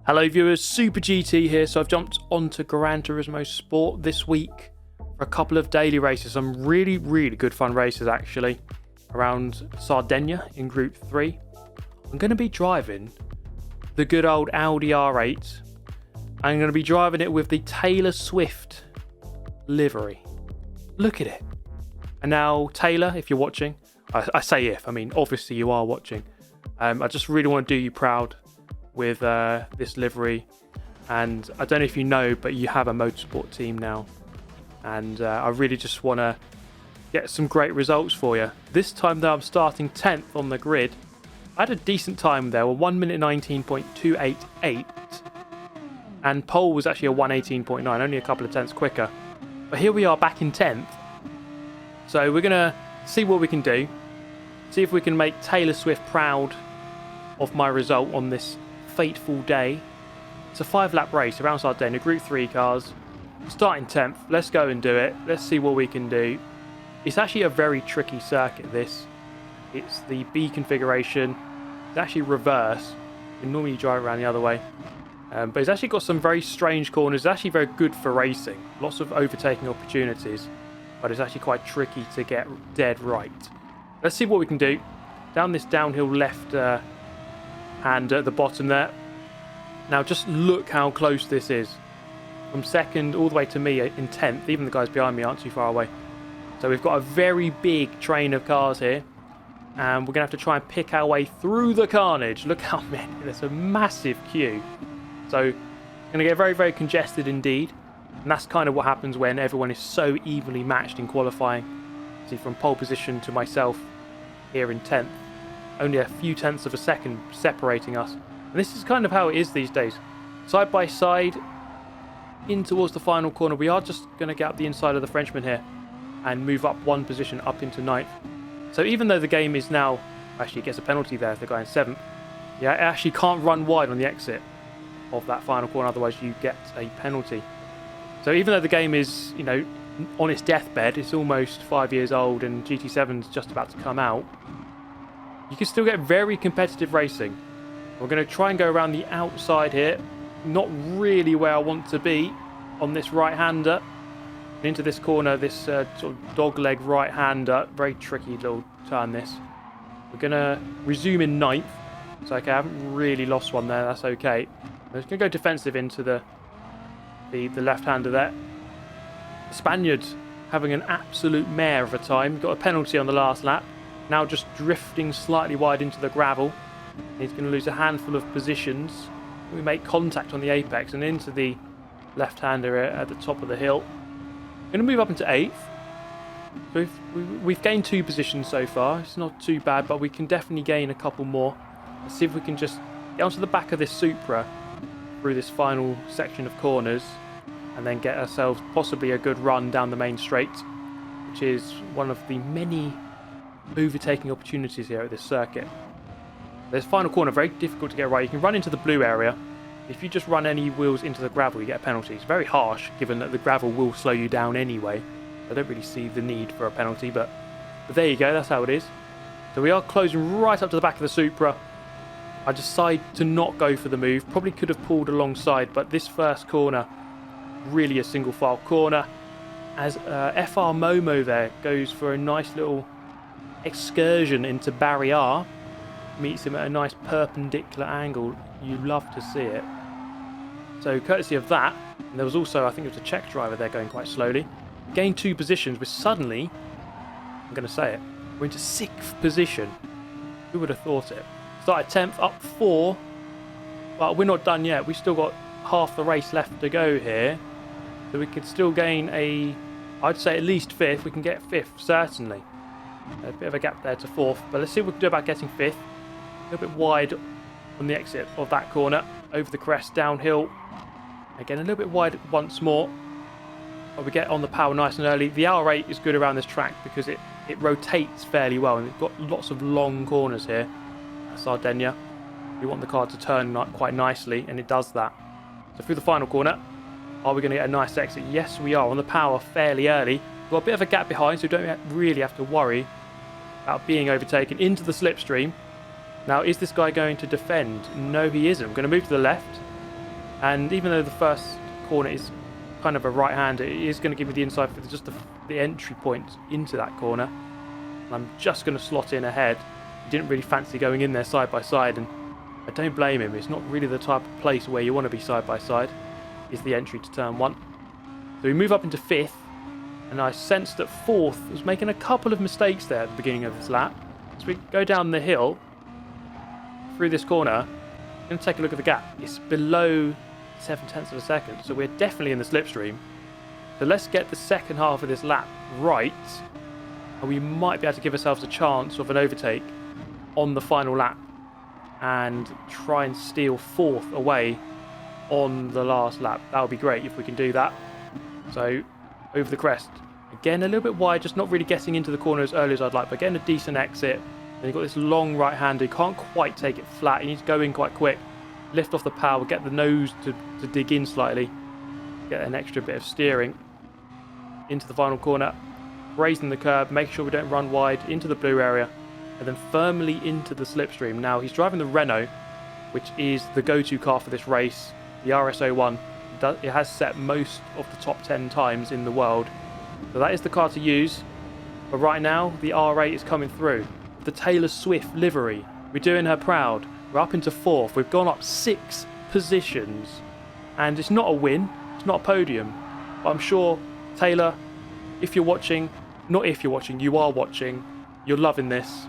Hello viewers, Super GT here. So I've jumped onto Gran Turismo Sport this week for a couple of daily races. Some really good fun races actually around Sardegna in Group 3. I'm going to be driving the good old Audi R8. I'm going to be driving it with the Taylor Swift livery. Look at it. And now Taylor, if you're watching, I say if, I mean obviously you are watching. I just really want to do you proud with this livery, and I don't know if you know, but you have a motorsport team now, and I really just want to get some great results for you. This time though, I'm starting 10th on the grid. I had a decent time there, 1 minute 19.288, and pole was actually a 118.9, only a couple of tenths quicker. But here we are back in 10th, so we're gonna see what we can do, see if we can make Taylor Swift proud of my result on this fateful day. It's a 5-lap race around Sardegna, Group 3 cars, starting 10th. Let's go and do it. Let's see what we can do. It's actually a very tricky circuit, this. It's the B configuration. It's actually reverse. You normally drive around the other way. But it's actually got some very strange corners. It's actually very good for racing. Lots of overtaking opportunities. But it's actually quite tricky to get dead right. Let's see what we can do. Down this downhill left hand at the bottom there. Now just look how close this is. From second all the way to me in 10th. Even the guys behind me aren't too far away. So we've got a very big train of cars here. And we're going to have to try and pick our way through the carnage. Look how many. There's a massive queue. So going to get very congested indeed. And that's kind of what happens when everyone is so evenly matched in qualifying. See, from pole position to myself here in 10th. Only a few tenths of a second separating us. And this is kind of how it is these days. Side by side, in towards the final corner. We are just going to get up the inside of the Frenchman here and move up one position up into 9th. So even though the game is now... Actually, it gets a penalty there if the guy in 7th. Yeah, it actually can't run wide on the exit of that final corner, otherwise you get a penalty. So even though the game is, you know, on its deathbed, it's almost 5 years old and GT7's just about to come out, you can still get very competitive racing. We're going to try and go around the outside here. Not really where I want to be on this right-hander. Into this corner, this sort of dogleg right-hander. Very tricky little turn this. We're going to resume in 9th. So okay, I haven't really lost one there. That's okay. I'm just going to go defensive into the left-hander there. The Spaniard having an absolute mare of a time. Got a penalty on the last lap. Now just drifting slightly wide into the gravel. He's going to lose a handful of positions. We make contact on the apex and into the left-hander at the top of the hill. Going to move up into 8th. So we've gained 2 positions so far. It's not too bad, but we can definitely gain a couple more. Let's see if we can just get onto the back of this Supra through this final section of corners and then get ourselves possibly a good run down the main straight, which is one of the many overtaking opportunities here at this circuit. This final corner, very difficult to get right. You can run into the blue area. If you just run any wheels into the gravel, you get a penalty. It's very harsh, given that the gravel will slow you down anyway. I don't really see the need for a penalty, but there you go, that's how it is. So we are closing right up to the back of the Supra. I decide to not go for the move. Probably could have pulled alongside, but this first corner, really a single file corner. As FR Momo there goes for a nice little excursion into barrier, meets him at a nice perpendicular angle. You love to see it. So courtesy of that, and there was also, I think it was a Czech driver there going quite slowly, gained 2 positions, but suddenly, I'm going to say it, we're into 6th position. Who would have thought it? Started 10th, up 4, but we're not done yet. We've still got half the race left to go here, so we could still gain I'd say at least 5th. We can get 5th, certainly. A bit of a gap there to 4th, but let's see what we can do about getting 5th. A little bit wide on the exit of that corner, over the crest, downhill. Again, a little bit wide once more. But we get on the power nice and early. The R8 is good around this track because it rotates fairly well, and it's got lots of long corners here. Sardegna. We want the car to turn quite nicely, and it does that. So through the final corner, are we going to get a nice exit? Yes, we are. On the power fairly early. Got a bit of a gap behind, so we don't really have to worry about being overtaken into the slipstream. Now, is this guy going to defend? No, he isn't. I'm going to move to the left. And even though the first corner is kind of a right-hander, it is going to give me the inside for just the entry point into that corner. And I'm just going to slot in ahead. He didn't really fancy going in there side by side, and I don't blame him. It's not really the type of place where you want to be side by side, is the entry to turn 1. So we move up into 5th, and I sensed that 4th was making a couple of mistakes there at the beginning of this lap. So we go down the hill through this corner. I'm going to take a look at the gap. It's below 0.7 of a second, so we're definitely in the slipstream. So let's get the second half of this lap right, and we might be able to give ourselves a chance of an overtake on the final lap and try and steal 4th away on the last lap. That would be great if we can do that. So over the crest, again a little bit wide, just not really getting into the corner as early as I'd like, but getting a decent exit. Then you've got this long right hander, you can't quite take it flat, you need to go in quite quick, lift off the power, get the nose to dig in slightly, get an extra bit of steering into the final corner, raising the curb, make sure we don't run wide into the blue area, and then firmly into the slipstream. Now he's driving the Renault, which is the go-to car for this race, the RS01. It has set most of the top 10 times in the world, so that is the car to use. But right now the R8 is coming through, the Taylor Swift livery. We're doing her proud. We're up into 4th. We've gone up 6 positions, and it's not a win, it's not a podium, but I'm sure Taylor, if you're watching, not if you're watching, you are watching, you're loving this.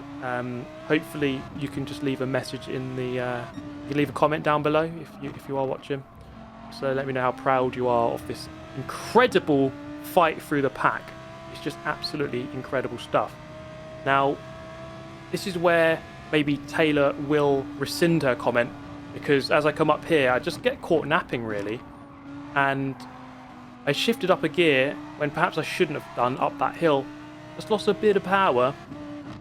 Hopefully you can just leave a message in the you can leave a comment down below if you are watching, so let me know how proud you are of this incredible fight through the pack. It's just absolutely incredible stuff. Now this is where maybe Taylor will rescind her comment, because as I come up here I just get caught napping really, and I shifted up a gear when perhaps I shouldn't have done up that hill, just lost a bit of power,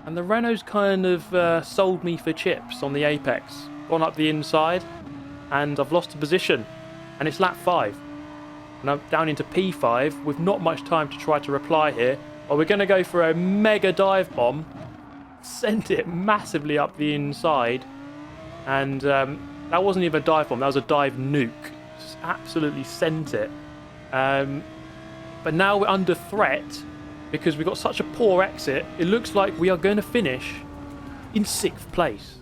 and the Renault's kind of sold me for chips on the apex, gone up the inside, and I've lost a position, and it's lap 5, and I'm down into P5 with not much time to try to reply here. Well, we're going to go for a mega dive bomb, sent it massively up the inside, and that wasn't even a dive bomb, that was a dive nuke. Just absolutely sent it. But now we're under threat because we've got such a poor exit. It looks like we are going to finish in 6th place.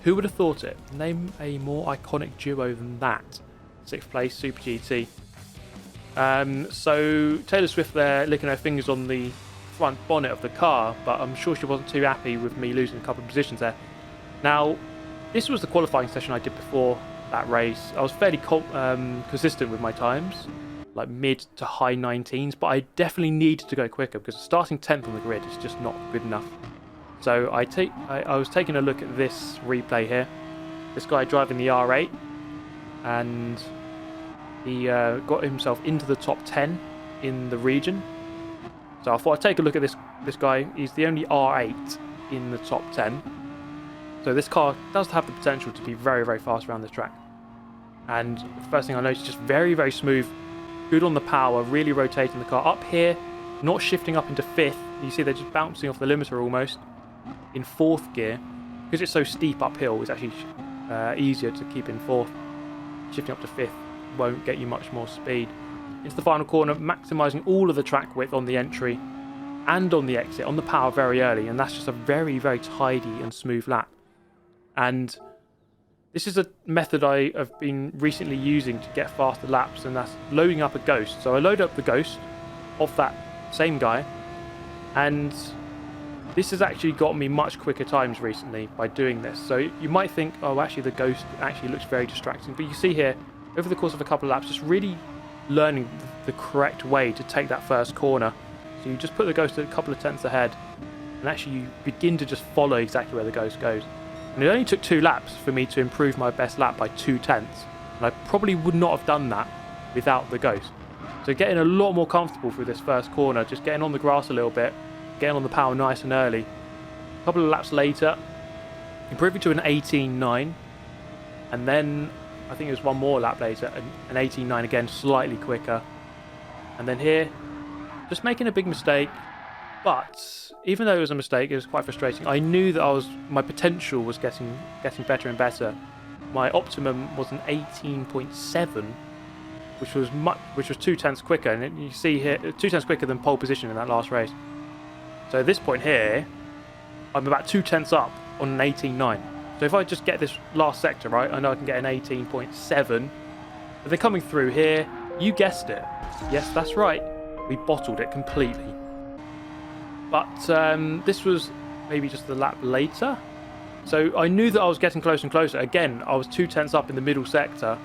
Who would have thought it? Name a more iconic duo than that. 6th place, Super GT. So Taylor Swift there licking her fingers on the front bonnet of the car, but I'm sure she wasn't too happy with me losing a couple of positions there. Now, this was the qualifying session I did before that race. I was fairly consistent with my times, like mid to high 19s, but I definitely needed to go quicker because starting 10th on the grid is just not good enough. So I was taking a look at this replay here. This guy driving the R8, and he got himself into the top 10 in the region. So I thought I'd take a look at this guy. He's the only R8 in the top 10. So this car does have the potential to be very, very fast around this track. And the first thing I noticed, just very, very smooth. Good on the power, really rotating the car. Up here, not shifting up into 5th. You see they're just bouncing off the limiter almost. In 4th gear. Because it's so steep uphill, it's actually easier to keep in 4th. Shifting up to 5th won't get you much more speed. Into the final corner, maximising all of the track width on the entry and on the exit, on the power very early, and that's just a very, very tidy and smooth lap. And this is a method I have been recently using to get faster laps, and that's loading up a Ghost. So I load up the Ghost of that same guy, and this has actually got me much quicker times recently by doing this. So you might think, oh, actually the Ghost actually looks very distracting, but you see here, over the course of a couple of laps, just really learning the correct way to take that first corner. So you just put the Ghost a couple of tenths ahead, and actually you begin to just follow exactly where the Ghost goes. And it only took 2 laps for me to improve my best lap by 2 tenths, and I probably would not have done that without the Ghost. So getting a lot more comfortable through this first corner, just getting on the grass a little bit, getting on the power nice and early. A couple of laps later, improving to an 18.9, and then I think it was one more lap later, an 18.9 again, slightly quicker. And then here, just making a big mistake. But even though it was a mistake, it was quite frustrating. I knew that my potential was getting better and better. my optimum was an 18.7, which was 0.2 quicker, and you see here 0.2 quicker than pole position in that last race. So at this point here, I'm about 0.2 up on an 18.9. So if I just get this last sector right, I know I can get an 18.7. But then coming through here, you guessed it. Yes, that's right. We bottled it completely. But this was maybe just the lap later. So I knew that I was getting closer and closer. Again, I was 0.2 up in the middle sector.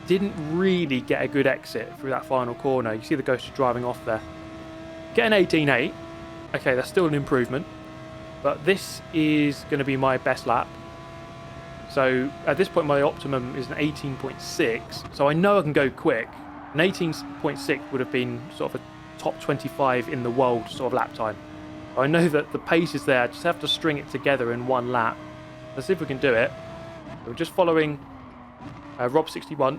Didn't really get a good exit through that final corner. You see the Ghost driving off there. Get an 18.8. Okay, that's still an improvement. But this is going to be my best lap. So at this point, my optimum is an 18.6. So I know I can go quick. An 18.6 would have been sort of a top 25 in the world sort of lap time. I know that the pace is there. I just have to string it together in one lap. Let's see if we can do it. We're just following Rob61,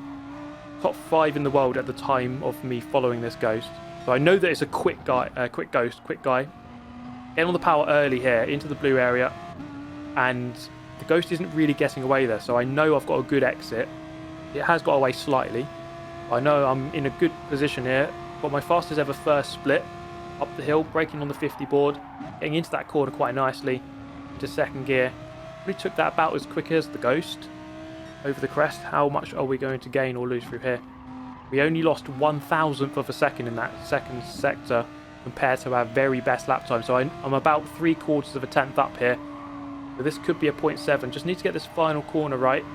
top 5 in the world at the time of me following this Ghost. So I know that it's a quick guy, quick guy. Getting on the power early here into the blue area, and the Ghost isn't really getting away there. So I know I've got a good exit. It has got away slightly. I know I'm in a good position here. Got my fastest ever first split. Up the hill, braking on the 50 board, getting into that corner quite nicely, into second gear. Really took that about as quick as the Ghost over the crest. How much are we going to gain or lose through here? We only lost 1,000th of a second in that second sector compared to our very best lap time. So I'm about 3/4 of a tenth up here. So this could be a 0.7. Just need to get this final corner right.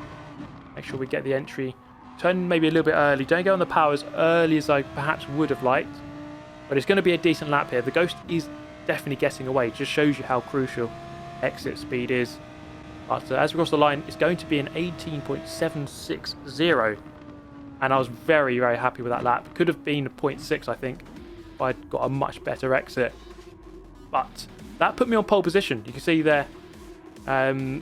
Make sure we get the entry. Turn maybe a little bit early. Don't go on the power as early as I perhaps would have liked. But it's going to be a decent lap here. The Ghost is definitely getting away. It just shows you how crucial exit speed is. But as we cross the line, it's going to be an 18.760. And I was very, very happy with that lap. Could have been a 0.6, I think, if I'd got a much better exit. But that put me on pole position. You can see there, the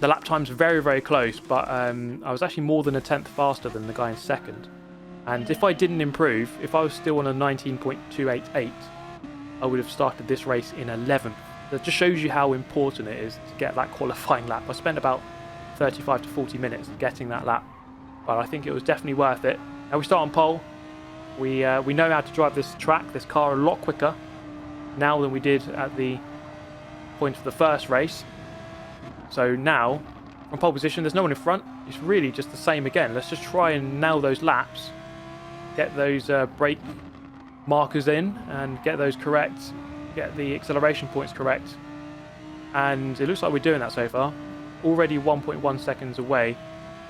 lap time's very, very close. But I was actually more than a tenth faster than the guy in second. And if I didn't improve, if I was still on a 19.288, I would have started this race in 11th. That just shows you how important it is to get that qualifying lap. I spent about 35 to 40 minutes getting that lap, but I think it was definitely worth it. Now we start on pole. We know how to drive this track, this car, a lot quicker now than we did at the point of the first race. So now, on pole position, there's no one in front. It's really just the same again. Let's just try and nail those laps. Get those brake markers in and get those correct. Get the acceleration points correct. And it looks like we're doing that so far. Already 1.1 seconds away.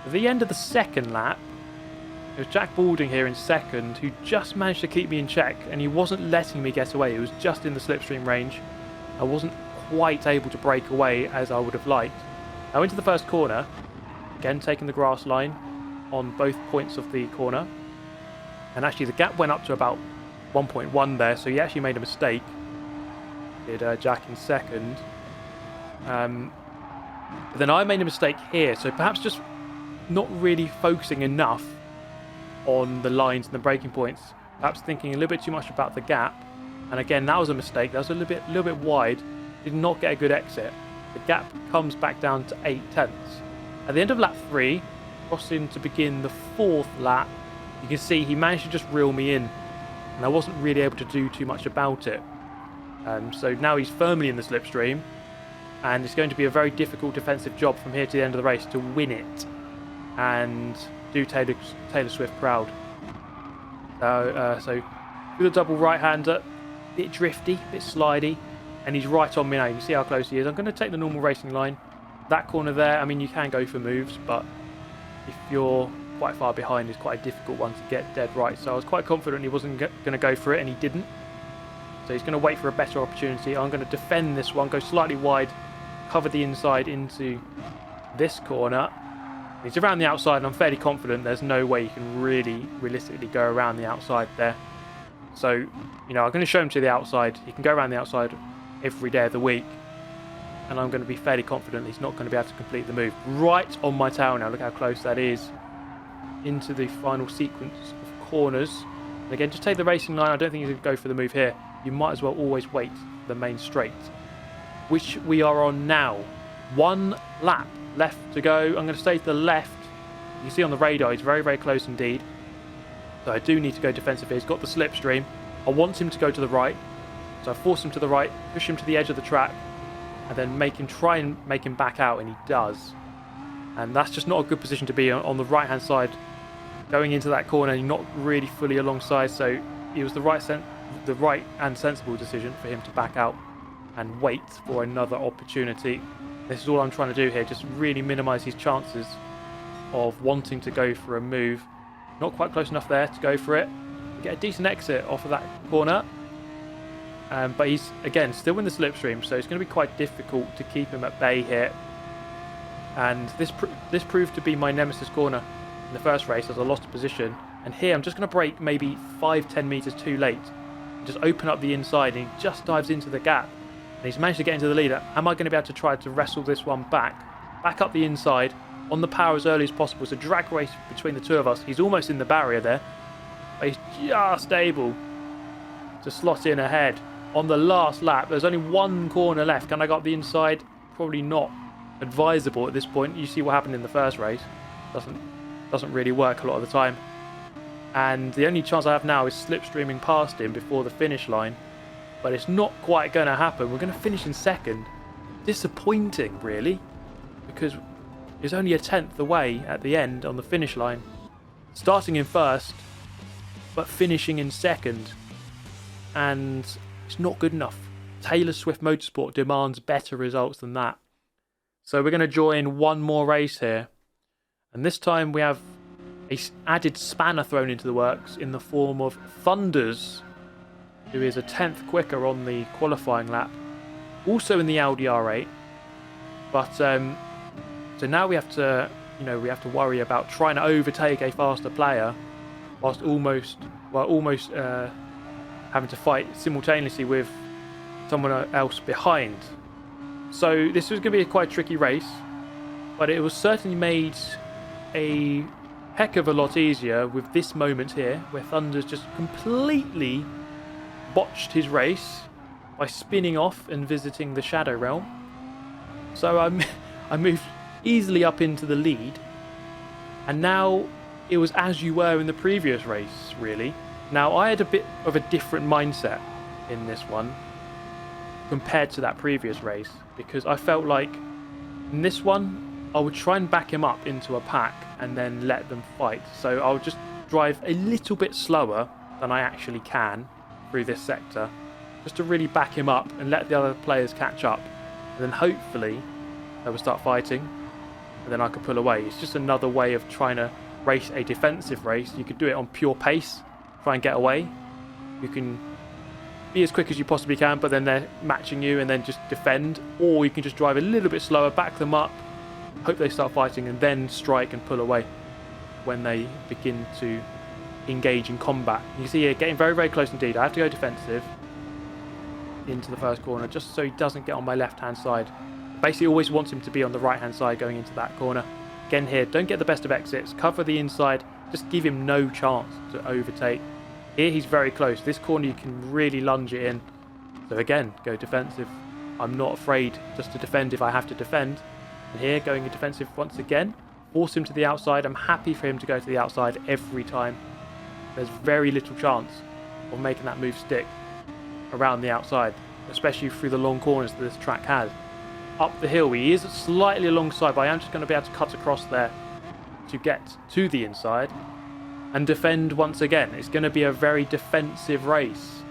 At the end of the second lap, it was Jack Balding here in second who just managed to keep me in check, and he wasn't letting me get away. It was just in the slipstream range. I wasn't quite able to break away as I would have liked. Now into the first corner. Again, taking the grass line on both points of the corner. And actually the gap went up to about 1.1 there, so he actually made a mistake. Did Jack in second. But then I made a mistake here, so perhaps just not really focusing enough on the lines and the braking points. Perhaps thinking a little bit too much about the gap. And again, that was a mistake. That was a little bit wide. Did not get a good exit. The gap comes back down to 0.8. At the end of lap 3, crossing to begin the 4th lap, you can see he managed to just reel me in, and I wasn't really able to do too much about it. So now he's firmly in the slipstream, and it's going to be a very difficult defensive job from here to the end of the race to win it and do Taylor Swift proud. So with a double right-hander, bit drifty, bit slidey, and he's right on me now. You can see how close he is. I'm going to take the normal racing line. That corner there, I mean, you can go for moves, but if you're quite far behind, it's quite a difficult one to get dead right. So I was quite confident he wasn't going to go for it, and he didn't. So he's going to wait for a better opportunity. I'm going to defend this one, go slightly wide, cover the inside into this corner. He's around the outside, and I'm fairly confident there's no way you can really realistically go around the outside there. So, you know, I'm going to show him to the outside. He can go around the outside every day of the week, and I'm going to be fairly confident he's not going to be able to complete the move. Right on my tail now. Look how close that is into the final sequence of corners. And again, just take the racing line. I don't think he's going to go for the move here. You might as well always wait for the main straight, which we are on now. 1 lap left to go. I'm going to stay to the left. You can see on the radar, he's very, very close indeed. So I do need to go defensive here. He's got the slipstream. I want him to go to the right. So I force him to the right, push him to the edge of the track, and then try and make him back out, and he does. And that's just not a good position to be on the right-hand side. Going into that corner, you're not really fully alongside, so it was the right and sensible decision for him to back out and wait for another opportunity. This is all I'm trying to do here, just really minimise his chances of wanting to go for a move. Not quite close enough there to go for it. Get a decent exit off of that corner. But he's, again, still in the slipstream, so it's going to be quite difficult to keep him at bay here. And this proved to be my nemesis corner in the first race as I lost position. And here I'm just going to brake maybe 5-10 metres too late. Just open up the inside, and he just dives into the gap. And he's managed to get into the leader. Am I going to be able to try to wrestle this one back up the inside, on the power as early as possible? It's a drag race between the two of us. He's almost in the barrier there, but he's just able to slot in ahead on the last lap. There's only 1 corner left. Can I go up the inside? Probably not advisable at this point. You see what happened in the first race. Doesn't really work a lot of the time. And the only chance I have now is slipstreaming past him before the finish line. But it's not quite going to happen. We're going to finish in second. Disappointing, really, because it's only a 10th away at the end on the finish line. Starting in first, but finishing in second. And it's not good enough. Taylor Swift Motorsport demands better results than that. So we're going to join one more race here. And this time we have a added spanner thrown into the works in the form of Thunders, who is a 10th quicker on the qualifying lap. Also in the Audi R8. But so now we have to worry about trying to overtake a faster player whilst almost having to fight simultaneously with someone else behind. So this was going to be a quite tricky race, but it was certainly made a heck of a lot easier with this moment here, where Thunder's just completely botched his race by spinning off and visiting the Shadow Realm. So I moved easily up into the lead, and now it was as you were in the previous race, really. Now, I had a bit of a different mindset in this one compared to that previous race, because I felt like in this one I would try and back him up into a pack and then let them fight. So I'll just drive a little bit slower than I actually can through this sector, just to really back him up and let the other players catch up, and then hopefully they will start fighting and then I could pull away. It's just another way of trying to race a defensive race. You could do it on pure pace, try and get away. You can be as quick as you possibly can, but then they're matching you, and then just defend. Or you can just drive a little bit slower, back them up, hope they start fighting, and then strike and pull away when they begin to engage in combat. You can see here, getting very, very close indeed. I have to go defensive into the first corner just so he doesn't get on my left-hand side. Basically always wants him to be on the right-hand side going into that corner. Again here, don't get the best of exits, cover the inside, just give him no chance to overtake. Here he's very close. This corner you can really lunge it in. So again, go defensive. I'm not afraid just to defend if I have to defend. And here, going in defensive once again. Force him to the outside. I'm happy for him to go to the outside every time. There's very little chance of making that move stick around the outside, especially through the long corners that this track has. Up the hill, he is slightly alongside, but I am just going to be able to cut across there to get to the inside and defend once again. It's going to be a very defensive race,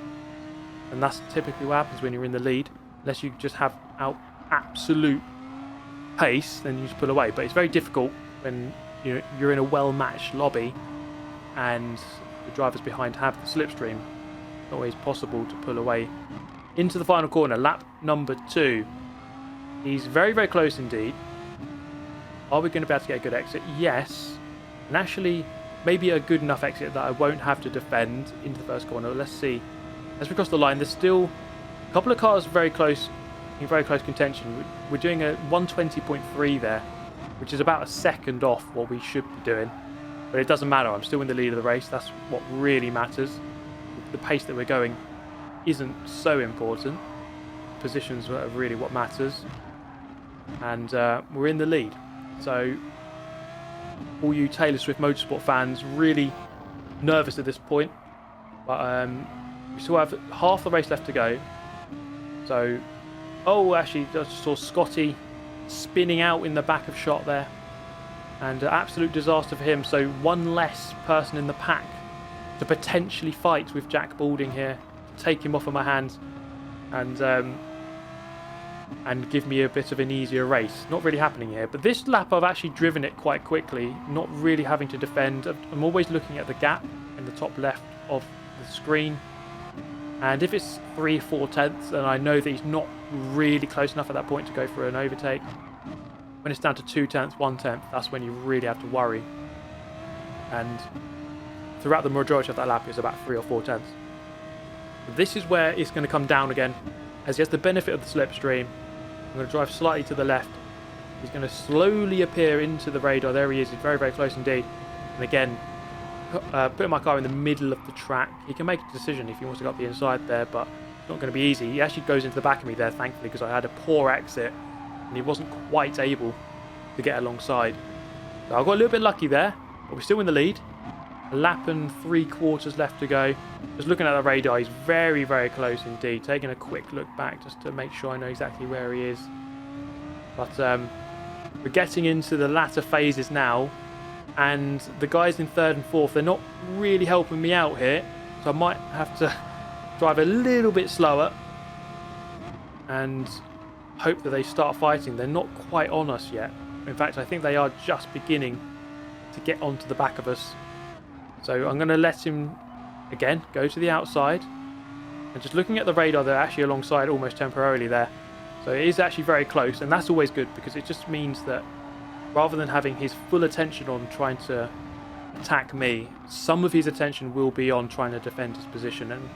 and that's typically what happens when you're in the lead. Unless you just have absolute pace, then you just pull away. But it's very difficult when you're in a well-matched lobby and the drivers behind have the slipstream. It's not always possible to pull away. Into the final corner, lap number 2. He's very, very close indeed. Are we going to be able to get a good exit? Yes. And actually, maybe a good enough exit that I won't have to defend into the first corner. Let's see. As we cross the line, there's still a couple of cars very close, in very close contention. We're doing a 120.3 there, which is about a second off what we should be doing. But it doesn't matter. I'm still in the lead of the race. That's what really matters. The pace that we're going isn't so important. Positions are really what matters. and we're in the lead. So all you Taylor Swift Motorsport fans really nervous at this point, but we still have half the race left to go. So, oh, actually, I just saw Scotty spinning out in the back of shot there, and an absolute disaster for him. So one less person in the pack to potentially fight with Jack Balding here, take him off of my hands, and give me a bit of an easier race. Not really happening here, but this lap I've actually driven it quite quickly, not really having to defend. I'm always looking at the gap in the top left of the screen, and if it's 3-4 tenths and I know that he's not really close enough at that point to go for an overtake, when it's down to 2 tenths, 1 tenth, that's when you really have to worry. And throughout the majority of that lap it's about 3 or 4 tenths. This is where it's going to come down again, as he has the benefit of the slipstream. I'm going to drive slightly to the left. He's going to slowly appear into the radar. There he is. He's very, very close indeed. And again, putting my car in the middle of the track. He can make a decision if he wants to go up the inside there, but it's not going to be easy. He actually goes into the back of me there, thankfully, because I had a poor exit and he wasn't quite able to get alongside. So I got a little bit lucky there, but we're still in the lead. A lap and 3/4 left to go. Just looking at the radar, he's very, very close indeed. Taking a quick look back just to make sure I know exactly where he is. But we're getting into the latter phases now, and the guys in 3rd and 4th, they're not really helping me out here, so I might have to drive a little bit slower and hope that they start fighting. They're not quite on us yet. In fact, I think they are just beginning to get onto the back of us. So I'm going to let him, again, go to the outside. And just looking at the radar, they're actually alongside almost temporarily there. So it is actually very close, and that's always good, because it just means that rather than having his full attention on trying to attack me, some of his attention will be on trying to defend his position. And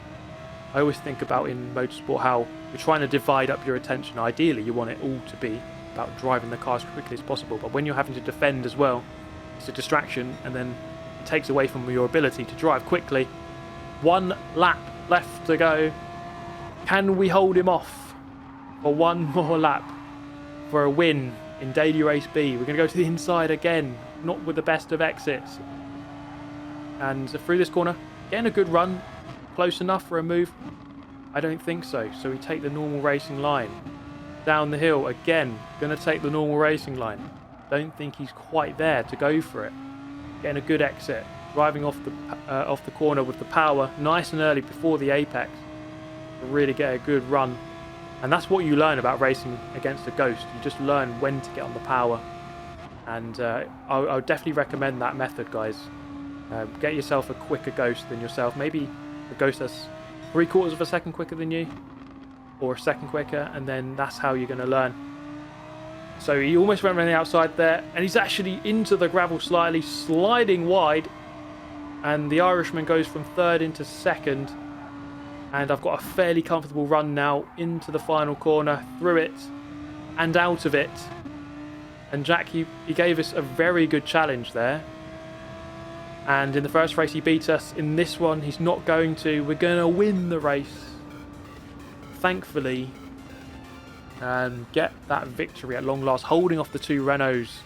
I always think about in motorsport how you're trying to divide up your attention. Ideally, you want it all to be about driving the car as quickly as possible, but when you're having to defend as well, it's a distraction, and then it takes away from your ability to drive quickly. 1 lap left to go. Can we hold him off for one more lap for a win in Daily Race B? We're going to go to the inside again, not with the best of exits. And through this corner, getting a good run. Close enough for a move? I don't think so. So we take the normal racing line. Down the hill again, going to take the normal racing line. Don't think he's quite there to go for it. Getting a good exit, driving off the corner with the power nice and early before the apex to really get a good run. And that's what you learn about racing against a ghost. You just learn when to get on the power, and I would definitely recommend that method, guys. Get yourself a quicker ghost than yourself. Maybe a ghost that's 3/4 of a second quicker than you, or a second quicker, and then that's how you're going to learn. So he almost went around the outside there, and he's actually into the gravel slightly, sliding wide, and the Irishman goes from 3rd into 2nd, and I've got a fairly comfortable run now into the final corner, through it and out of it. And Jack, he gave us a very good challenge there, and in the first race he beat us. In this one he's not going to. We're going to win the race, thankfully, and get that victory at long last, holding off the 2 Renaults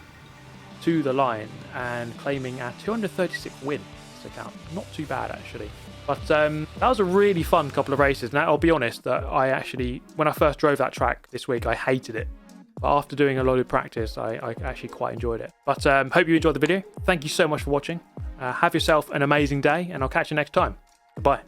to the line and claiming our 236th win to count. Not too bad, actually. But that was a really fun couple of races. Now, I'll be honest, that I actually, when I first drove that track this week, I hated it. But after doing a lot of practice, I actually quite enjoyed it. But hope you enjoyed the video. Thank you so much for watching. Have yourself an amazing day, and I'll catch you next time. Goodbye.